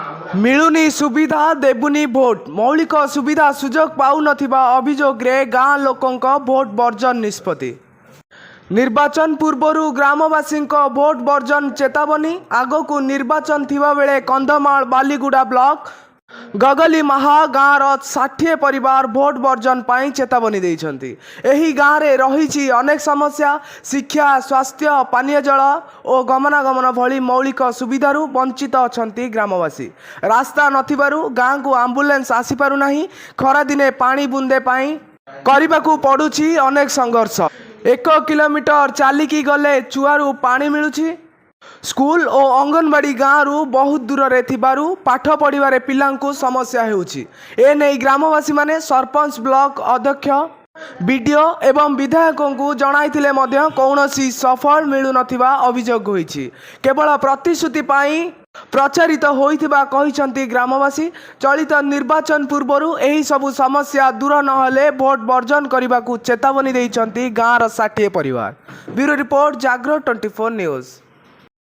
मिलुनी सुविधा देबुनी भोट मौलिक सुविधा सुजोग पाउ नथिबा अभियोग रे गाँ लोकंक भोट वर्जन निष्पत्ति। निर्वाचन पूर्वरु ग्रामवासी भोट वर्जन चेतावनी। आगकू निर्वाचन थिबा बेले कंधमाल बालीगुड़ा ब्लॉक गगली महा गाँव 60 परिवार भोट वर्जन पाई चेतावनी देइछंती। एही गाँव रे रहिछि अनेक समस्या। शिक्षा, स्वास्थ्य, पानीय जल और गमनागमन भली मौलिक सुविधारू वंचित अछंती ग्रामवासी। रास्ता नथिबारु गाँ को एम्बुलेंस आसी पारु नाही। खरा दिने पानी बुंदे पाई करिबाकू पडुछि अनेक संघर्ष। 1 किलोमीटर चालिकी गले चुआरू पानी मिलुछि। स्कूल और अंगनवाड़ी गाँव बहुत दूर रे थिबारु पाठ पढ़िबारे पिलांकु समस्या हेउछि। ए नै ग्रामवासी माने सरपंच, ब्लॉक अध्यक्ष, बीडीओ एवं विधायकों को जणाइथिले मध्य कौनसी सफल मिलु नथिबा अभियोग होइछि। केवल प्रतिश्रुति पाई प्रचारित होइथिबा कहिसंती ग्रामवासी। चलित निर्वाचन पूर्वरु एही सबु समस्या दूर नहले भोट वर्जन करिबाकू चेतावनी देइछंती गाँर 60 परिवार। ब्यूरो रिपोर्ट, जागरण 24 न्यूज।